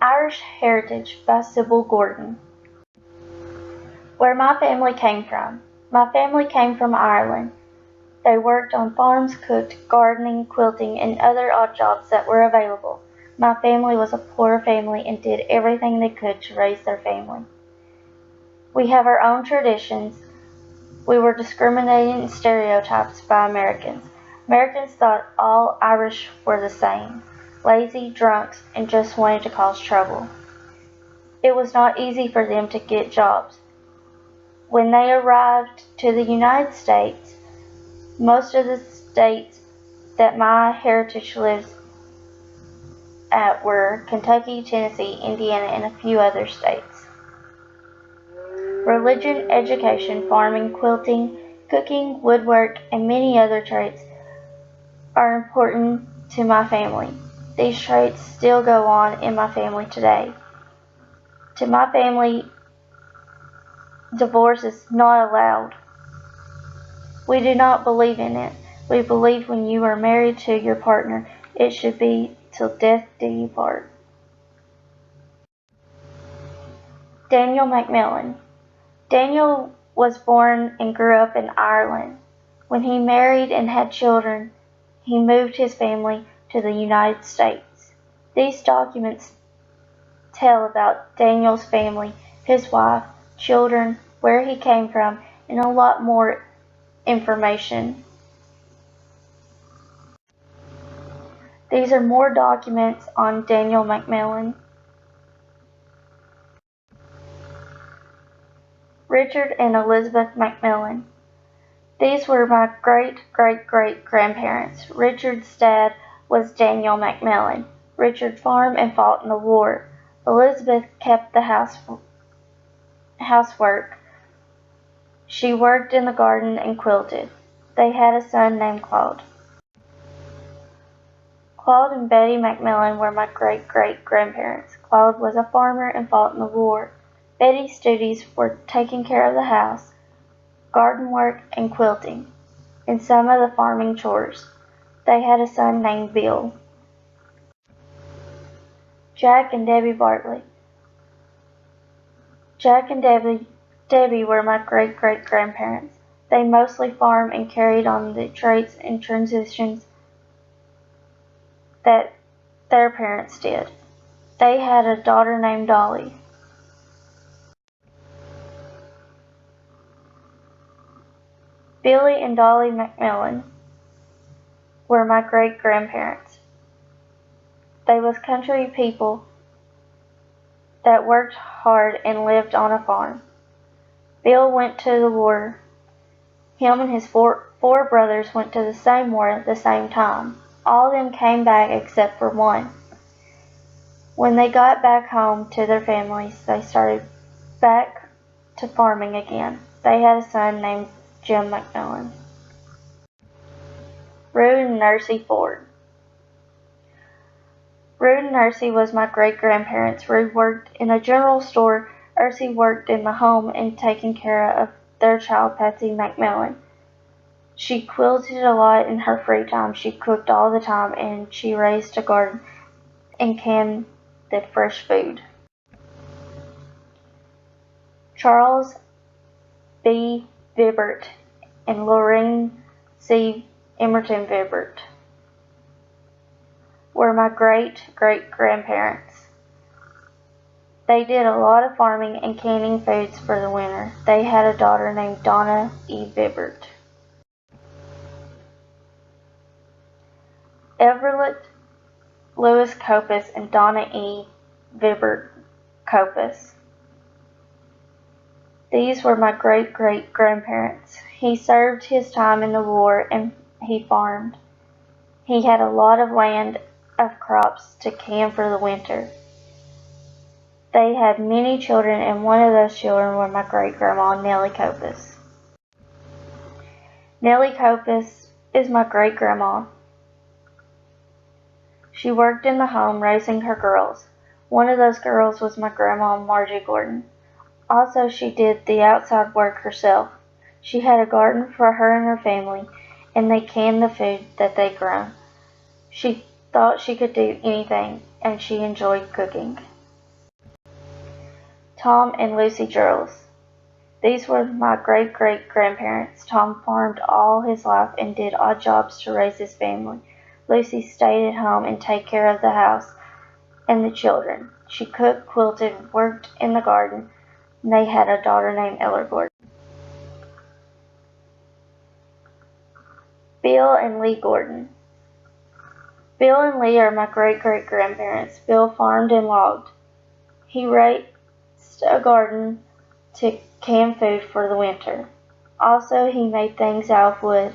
Irish Heritage by Cybil Gordon. Where my family came from. My family came from Ireland. They worked on farms, cooked, gardening, quilting, and other odd jobs that were available. My family was a poor family and did everything they could to raise their family. We have our own traditions. We were discriminated and stereotyped by Americans. Americans thought all Irish were the same, lazy, drunks, and just wanted to cause trouble. It was not easy for them to get jobs. When they arrived to the United States, most of the states that my heritage lives at were Kentucky, Tennessee, Indiana, and a few other states. Religion, education, farming, quilting, cooking, woodwork, and many other trades are important to my family. These traits still go on in my family today. To my family, divorce is not allowed. We do not believe in it. We believe when you are married to your partner, it should be till death do you part. Daniel McMillan. Daniel was born and grew up in Ireland. When he married and had children, he moved his family to the United States. These documents tell about Daniel's family, his wife, children, where he came from, and a lot more information. These are more documents on Daniel McMillan. Richard and Elizabeth McMillan. These were my great-great-great-grandparents. Richard's dad was Daniel McMillan. Richard farmed and fought in the war. Elizabeth kept the housework. She worked in the garden and quilted. They had a son named Claude. Claude and Betty McMillan were my great-great-grandparents. Claude was a farmer and fought in the war. Betty's duties were taking care of the house, garden work, and quilting, and some of the farming chores. They had a son named Bill. Jack and Debbie Bartley. Jack and Debbie were my great-great-grandparents. They mostly farmed and carried on the traits and traditions that their parents did. They had a daughter named Dolly. Billy and Dolly McMillan were my great-grandparents. They was country people that worked hard and lived on a farm. Bill went to the war. Him and his four brothers went to the same war at the same time. All of them came back except for one. When they got back home to their families, they started back to farming again. They had a son named Jim McMillan. Rude and Nursey Ford. Rude and Nursey was my great-grandparents. Rude worked in a general store. Nursey worked in the home and taking care of their child, Patsy McMillan. She quilted a lot in her free time. She cooked all the time, and she raised a garden and canned the fresh food. Charles B. Dhubert and Lorraine C. Emerton Dhubert were my great-great-grandparents. They did a lot of farming and canning foods for the winter. They had a daughter named Donna E Bibber. Everett Lewis Copas and Donna E Bibber Copas. These were my great-great-grandparents. He served his time in the war and he farmed. He had a lot of land of crops to can for the winter. They had many children, and one of those children were my great-grandma, Nellie Copas. Nellie Copas is my great-grandma. She worked in the home raising her girls. One of those girls was my grandma, Margie Gordon. Also, she did the outside work herself. She had a garden for her and her family, and they canned the food that they grew. She thought she could do anything, and she enjoyed cooking. Tom and Lucy Girls. These were my great-great-grandparents. Tom farmed all his life and did odd jobs to raise his family. Lucy stayed at home and take care of the house and the children. She cooked, quilted, worked in the garden, and they had a daughter named Ella Gordon. Bill and Lee Gordon. Bill and Lee are my great-great-grandparents. Bill farmed and logged. He raised a garden to can food for the winter. Also, he made things out of wood.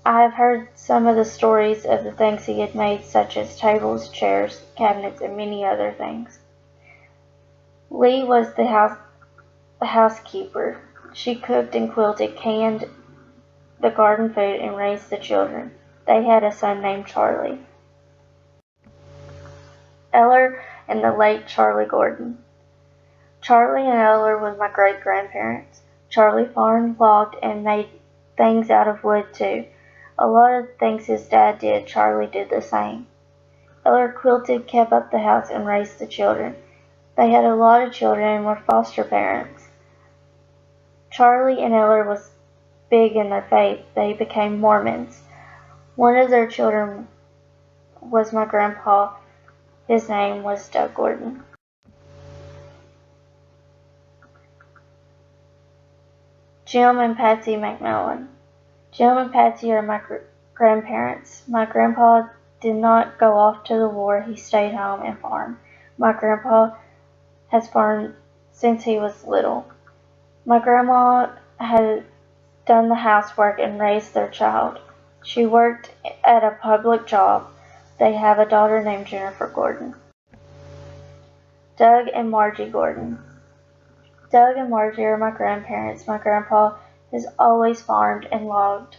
I have heard some of the stories of the things he had made, such as tables, chairs, cabinets, and many other things. Lee was the housekeeper. She cooked and quilted, canned the garden food, and raised the children. They had a son named Charlie. Eller and the late Charlie Gordon. Charlie and Eller were my great-grandparents. Charlie farmed, logged, and made things out of wood too. A lot of things his dad did, Charlie did the same. Eller quilted, kept up the house, and raised the children. They had a lot of children and were foster parents. Charlie and Eller was big in their faith. They became Mormons. One of their children was my grandpa. His name was Doug Gordon. Jim and Patsy McMillan. Jim and Patsy are my grandparents. My grandpa did not go off to the war. He stayed home and farmed. My grandpa has farmed since he was little. My grandma had done the housework and raised their child. She worked at a public job. They have a daughter named Jennifer Gordon. Doug and Margie Gordon. Doug and Margie are my grandparents. My grandpa has always farmed and logged.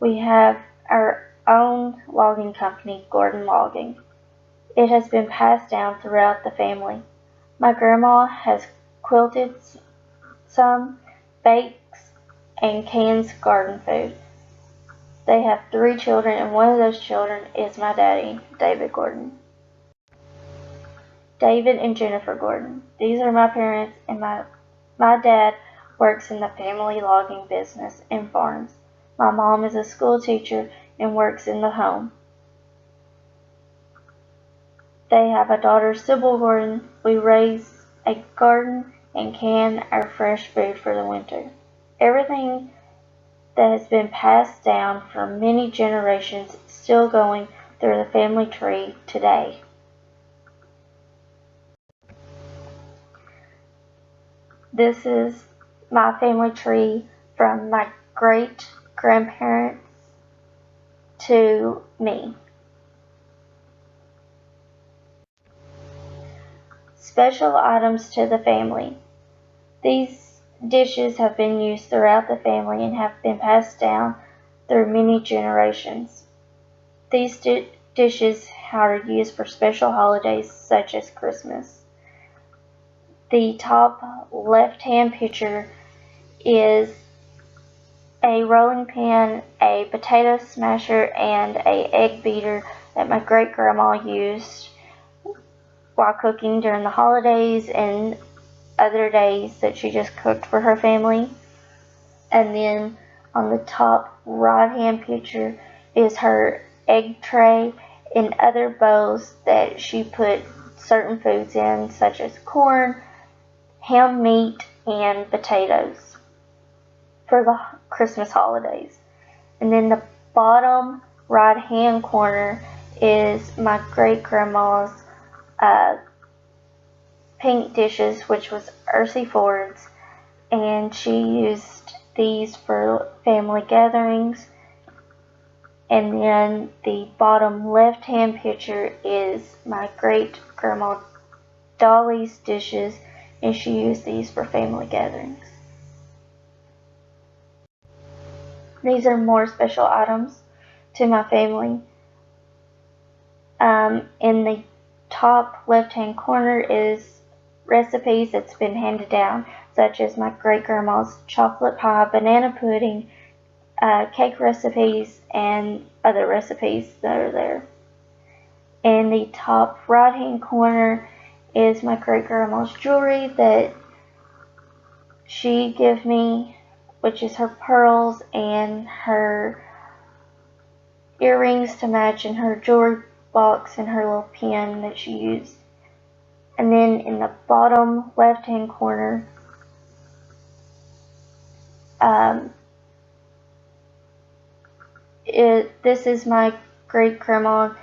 We have our own logging company, Gordon Logging. It has been passed down throughout the family. My grandma has quilted some, bakes, and cans garden food. They have 3 children, and one of those children is my daddy, David Gordon. David and Jennifer Gordon. These are my parents, and my dad works in the family logging business and farms. My mom is a school teacher and works in the home. They have a daughter, Cybil Gordon. We raise a garden and can our fresh food for the winter. Everything that has been passed down for many generations is still going through the family tree today. This is my family tree from my great-grandparents to me. Special items to the family. These dishes have been used throughout the family and have been passed down through many generations. These dishes are used for special holidays such as Christmas. The top left-hand picture is a rolling pin, a potato smasher, and an egg beater that my great-grandma used while cooking during the holidays and other days that she just cooked for her family. And then on the top right-hand picture is her egg tray and other bowls that she put certain foods in, such as corn, ham meat, and potatoes for the Christmas holidays. And then the bottom right hand corner is my great-grandma's pink dishes, which was Ersie Ford's, and she used these for family gatherings. And then the bottom left hand picture is my great-grandma Dolly's dishes, and she used these for family gatherings. These are more special items to my family. In the top left-hand corner is recipes that's been handed down, such as my great-grandma's chocolate pie, banana pudding, cake recipes, and other recipes that are there. In the top right-hand corner is my great-grandma's jewelry that she gave me, which is her pearls and her earrings to match, and her jewelry box and her little pen that she used. And then in the bottom left hand corner, this is my great grandma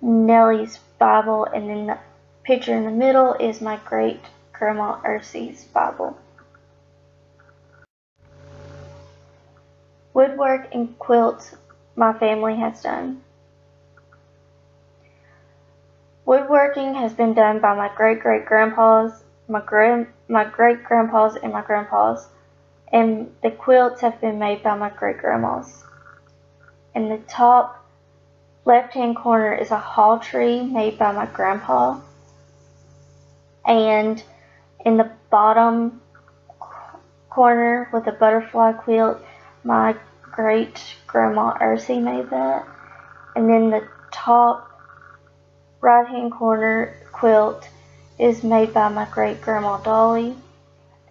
Nellie's Bible, and then the picture in the middle is my great grandma Ursie's Bible. Woodwork and quilts my family has done. Woodworking has been done by my great-great-grandpas, my great-grandpas, and my grandpas, and the quilts have been made by my great-grandmas. In the top left-hand corner is a hall tree made by my grandpa, and in the bottom corner with a butterfly quilt, my great-grandma Ursie made that. And then the top right-hand corner quilt is made by my great-grandma Dolly.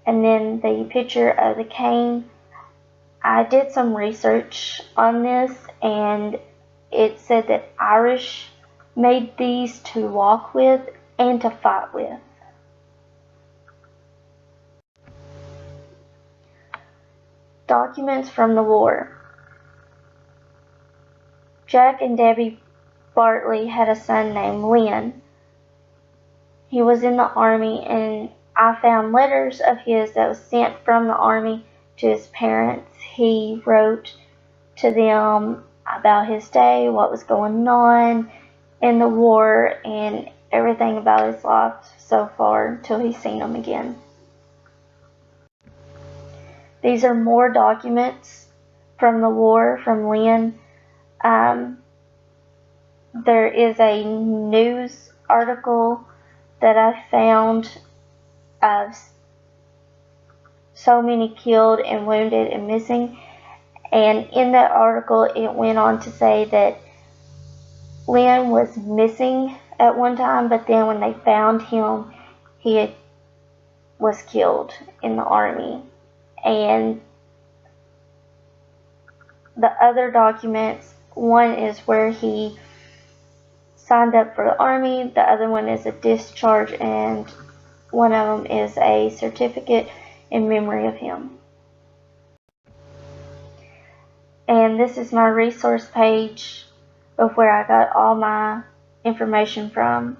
And then the picture of the cane, I did some research on this, and it said that Irish made these to walk with and to fight with. Documents from the war. Jack and Debbie Bartley had a son named Lynn. He was in the army, and I found letters of his that was sent from the army to his parents. He wrote to them about his day, what was going on in the war, and everything about his life so far until he's seen them again. These are more documents from the war from Lynn. There is a news article that I found of so many killed and wounded and missing, and in that article it went on to say that Lynn was missing at one time, but then when they found him, he was killed in the army. And the other documents, one is where he signed up for the army, the other one is a discharge, and one of them is a certificate in memory of him. And this is my resource page of where I got all my information from.